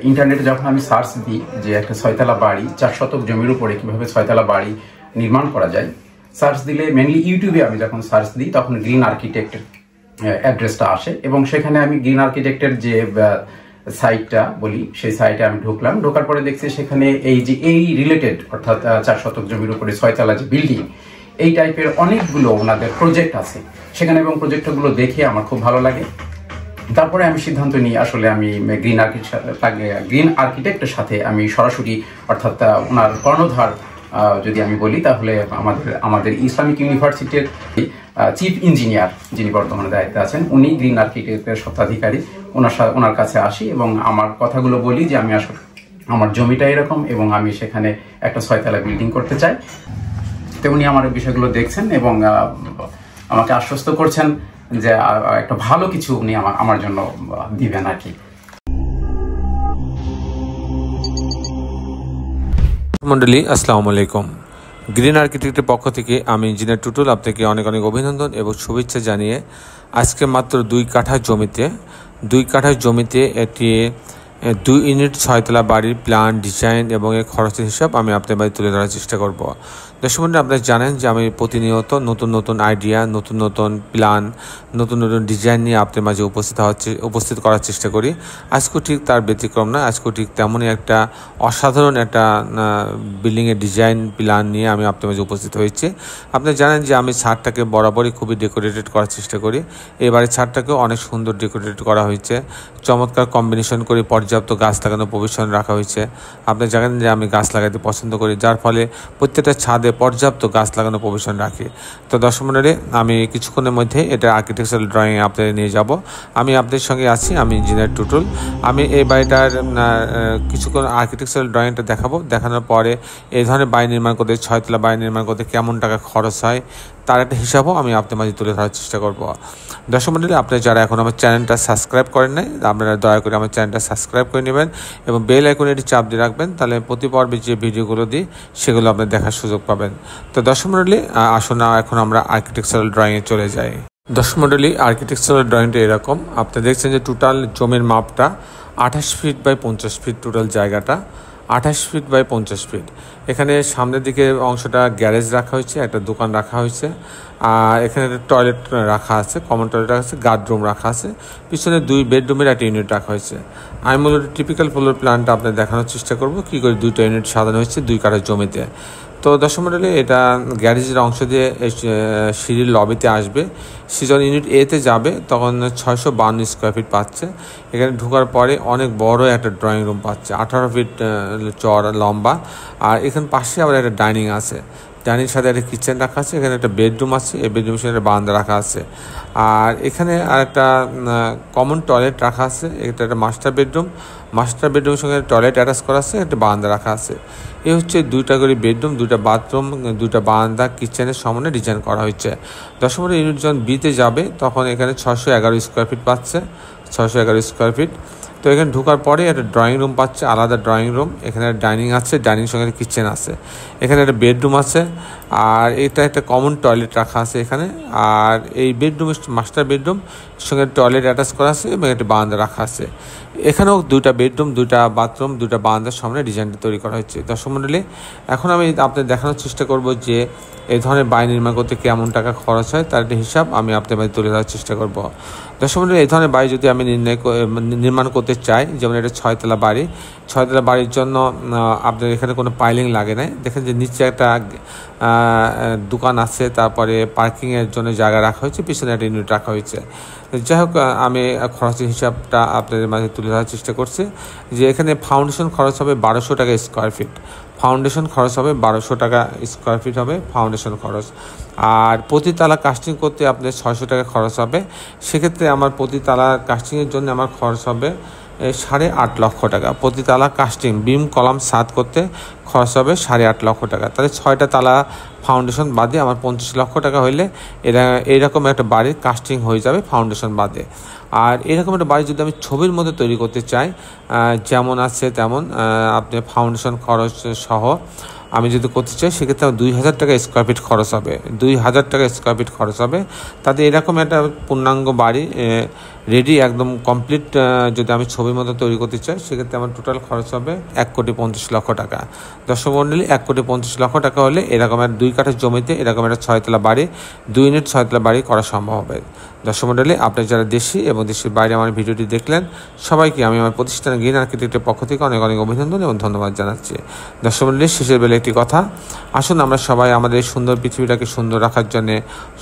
ইন্টারনেটে যখন আমি সার্চ দিই যে একটা 6তলা বাড়ি 4 শতক জমির উপরে কিভাবে 6তলা বাড়ি নির্মাণ করা যায়, সার্চ দিলে মেনলি ইউটিউবে আমি যখন সার্চ দিই তখন গ্রিন আর্কিটেক্টের অ্যাড্রেসটা আসে এবং সেখানে আমি গ্রিন আর্কিটেক্টের যে সাইটটা বলি সেই সাইটে আমি ঢুকলাম। ঢোকার পরে দেখছি সেখানে এই রিলেটেড অর্থাৎ 4 শতক জমির উপরে 6তলা যে বিল্ডিং এই টাইপের অনেকগুলো ওনাদের প্রজেক্ট আছে সেখানে, এবং প্রজেক্টগুলো দেখে আমার খুব ভালো লাগে। তারপরে আমি সিদ্ধান্ত নিই আসলে আমি গ্রিন আর্কিটেক্টের সাথে আমি সরাসরি অর্থাৎ ওনার কর্ণধার যদি আমি বলি তাহলে আমাদের ইসলামিক ইউনিভার্সিটির চিফ ইঞ্জিনিয়ার যিনি বর্তমানে দায়িত্বে আছেন উনি গ্রিন আর্কিটেক্টের স্বত্বাধিকারী, ওনার কাছে আসি এবং আমার কথাগুলো বলি যে আমি আসলে আমার জমিটা এরকম এবং আমি সেখানে একটা 6তলা বিল্ডিং করতে চাই। তো উনি আমার বিষয়গুলো দেখছেন এবং আমাকে আশ্বস্ত করছেন যে একটা ভালো কিছু উনি আমার জন্য দিবেন আর কি। মন্ডলী আসসালামু আলাইকুম। গ্রিন আর্কিটেক্টের পক্ষ থেকে আমি ইঞ্জিনিয়ার টুটুল আপনাকে অনেক অনেক অভিনন্দন এবং শুভেচ্ছা জানিয়ে আজকে মাত্র 2 কাঠা জমিতে একটি 2 ইউনিট 6তলা বাড়ির প্ল্যান, ডিজাইন এবং এর খরচের হিসাব আমি আপনার বাড়ি তুলে ধরার চেষ্টা করব। দর্শক বন্ধু, আপনারা জানেন যে আমি প্রতিনিয়ত নতুন নতুন আইডিয়া, নতুন নতুন প্ল্যান, নতুন নতুন ডিজাইন নিয়ে আপনার মাঝে উপস্থিত করার চেষ্টা করি। আজকেও ঠিক তার ব্যতিক্রম না, আজকেও ঠিক তেমনই একটা অসাধারণ একটা বিল্ডিংয়ের ডিজাইন প্ল্যান নিয়ে আমি আপনার মাঝে উপস্থিত হয়েছি। আপনারা জানেন যে আমি ছাদটাকে বরাবরই খুবই ডেকোরেটেড করার চেষ্টা করি। এবারে ছাদটাকেও অনেক সুন্দর ডেকোরেটেড করা হয়েছে, চমৎকার কম্বিনেশন করে পর্যাপ্ত গাছ লাগানো প্রভিশন রাখা হয়েছে। আপনারা জানেন যে আমি গাছ লাগাতে পছন্দ করি, যার ফলে প্রত্যেকটা ছাদে পর্যাপ্ত গাছ লাগানো প্রভিশন রাখি। তো দর্শক মণ্ডলী, আমি কিছুক্ষণের মধ্যে এটা আর্কিটেকচারাল ড্রয়িং আপনাদের নিয়ে যাব। আমি আপনাদের সঙ্গে আছি, আমি ইঞ্জিনিয়ার টুটুল। আমি এই বাড়িটার কিছুক্ষণ আর্কিটেকচারাল ড্রয়িংটা দেখাবো। দেখানোর পরে এই ধরনের বাড়ি নির্মাণ করতে, 6তলা বাড়ি নির্মাণ করতে কেমন টাকা খরচ হয় তার একটা হিসাবও আমি আপনাদের মাঝে তুলে ধরার চেষ্টা করব। দর্শক মণ্ডলী, আপনারা যারা এখন আমার চ্যানেলটা সাবস্ক্রাইব করেন নাই, আপনারা দয়া করে আমার চ্যানেলটা সাবস্ক্রাইব করে নেবেন এবং বেল আইকনে এটি চাপ দিয়ে রাখবেন, তাহলে প্রতি পর্বে যে ভিডিওগুলো দিই সেগুলো আপনারা দেখার সুযোগ পাবেন। তো দর্শক মণ্ডলী, আসুন এখন আমরা আর্কিটেকচারাল ড্রয়িংয়ে চলে যাই। দর্শক মণ্ডলী, আর্কিটেকচারাল ড্রয়িংটা এরকম। আপনারা দেখছেন যে টোটাল জমির মাপটা 28 ফিট বাই 50 ফিট, টোটাল জায়গাটা 28 ফিট বাই 50 ফিট। এখানে সামনের দিকে অংশটা গ্যারেজ রাখা হয়েছে, একটা দোকান রাখা হয়েছে, আর এখানে একটা টয়লেট রাখা আছে, কমন টয়লেট রাখা আছে, গার্ডরুম রাখা আছে, পিছনে 2 বেডরুমের একটা ইউনিট রাখা হয়েছে। আমি মূলত টিপিক্যাল ফ্লোর প্ল্যানটা আপনাদের দেখানোর চেষ্টা করব কী করে 2টা ইউনিট সাজানো হয়েছে 2 কাঠা জমিতে। তো দর্শক মণ্ডলী, এটা গ্যারেজের অংশ দিয়ে সিঁড়ির লবিতে আসবে। সে যখন ইউনিট এতে যাবে তখন 652 স্কোয়ার ফিট পাচ্ছে। এখানে ঢোকার পরে অনেক বড় একটা ড্রয়িং রুম পাচ্ছে, 18 ফিট চড়া লম্বা, আর এখানে পাশে আবার একটা ডাইনিং আছে। ডাইনিং সাথে একটা কিচেন রাখা আছে, এখানে একটা বেডরুম আছে, এই বেডরুমের সাথে একটা বারান্দা রাখা আছে, আর এখানে আর একটা কমন টয়লেট রাখা আছে। এটা একটা মাস্টার বেডরুমের সঙ্গে টয়লেট অ্যাটাচ করা আছে, একটা বারান্দা রাখা আছে। এই হচ্ছে 2টা করে বেডরুম, 2টা বাথরুম, 2টা বারান্দা, কিচেনের সমন্বয়ে ডিজাইন করা হয়েছে। দর্শক মণ্ডলী, ইউনিট যখন বিতে যাবে তখন এখানে 611 স্কোয়ার ফিট পাচ্ছে, 611 স্কোয়ার ফিট। তো এখানে ঢোকার পরে একটা ড্রয়িং রুম পাচ্ছে, আলাদা ড্রয়িং রুম, এখানে ডাইনিং আছে, ডাইনিং সঙ্গে কিচেন আছে, এখানে একটা বেডরুম আছে, আর এটা একটা কমন টয়লেট রাখা আছে এখানে। আর এই বেডরুম মাস্টার বেডরুম সঙ্গে টয়লেট অ্যাটাচ করা আছে এবং একটা বারান্দা রাখা আছে। এখানেও 2টা বেডরুম, 2টা বাথরুম, 2টা বারান্দার সামনে ডিজাইনটা তৈরি করা হয়েছে। দর্শক মণ্ডলী, এখন আমি আপনাদের দেখানোর চেষ্টা করব যে এই ধরনের বাড়ি নির্মাণ করতে কেমন টাকা খরচ হয় তার একটা হিসাব আমি আপনাদের মাঝে তুলে ধরার চেষ্টা করব। দর্শক মণ্ডলী, এই ধরনের বাড়ি যদি আমি নির্মাণ করতে চাই, যেমন এটা 6তলা বাড়ি, 6তলা বাড়ির জন্য আপনার এখানে কোনো পাইলিং লাগে না। দেখেন যে নিচে একটা দোকান আছে, তারপরে পার্কিংয়ের জন্য জায়গা রাখা হয়েছে, পিছনে একটা ইউনিট রাখা হয়েছে। যাই হোক, আমি খরচের হিসাবটা আপনাদের মাঝে তুলে ধরার চেষ্টা করছি যে এখানে ফাউন্ডেশন খরচ হবে 1200 টাকা স্কোয়ার ফিট। ফাউন্ডেশন খরচ হবে 1200 টাকা স্কোয়ার ফিট হবে ফাউন্ডেশন খরচ। আর প্রতি তালা কাস্টিং করতে আপনার 600 টাকা খরচ হবে। সেক্ষেত্রে আমার প্রতি তালা কাস্টিংয়ের জন্য আমার খরচ হবে 8.5 লক্ষ টাকা। প্রতি তালা কাস্টিং বিম কলাম ছাদ করতে খরচ হবে 8.5 লক্ষ টাকা। তাহলে 6টা তালা ফাউন্ডেশন বাদে আমার 25 লক্ষ টাকা হইলে এইরকম একটা বাড়ির কাস্টিং হয়ে যাবে ফাউন্ডেশন বাদে। আর এরকম একটা বাড়ি যদি আমি ছবির মধ্যে তৈরি করতে চাই, যেমন আছে তেমন আপনি ফাউন্ডেশন খরচ সহ আমি যদি করতে চাই সেক্ষেত্রে আমার 2000 টাকা স্কোয়ার ফিট খরচ হবে, 2000 টাকা স্কোয়ার ফিট খরচ হবে। তাতে এরকম একটা পূর্ণাঙ্গ বাড়ি রেডি একদম কমপ্লিট যদি আমি ছবির মতো তৈরি করতে চাই সেক্ষেত্রে আমার টোটাল খরচ হবে 1,50,00,000 টাকা। দর্শক মণ্ডলী, 1,50,00,000 টাকা হলে এরকম একটা 2 কাঠা জমিতে এরকম একটা 6তলা বাড়ি, 2 ইউনিট 6তলা বাড়ি করা সম্ভব হবে। দর্শক মণ্ডলী, আপনি যারা দেশি এবং দেশের বাইরে আমার ভিডিওটি দেখলেন সবাইকে আমি আমার প্রতিষ্ঠান গ্রিন আর্কিটেক্টের পক্ষ থেকে অনেক অনেক অভিনন্দন এবং ধন্যবাদ জানাচ্ছি। দর্শক মণ্ডলী, শেষের বেলা একটি কথা, আসুন আমরা সবাই আমাদের এই সুন্দর পৃথিবীটাকে সুন্দর রাখার জন্য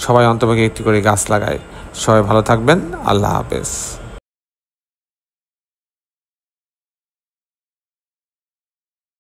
সবাই অন্তপক্ষে একটি করে গাছ লাগাই। সবাই ভালো থাকবেন। আল্লাহ হাফেজ।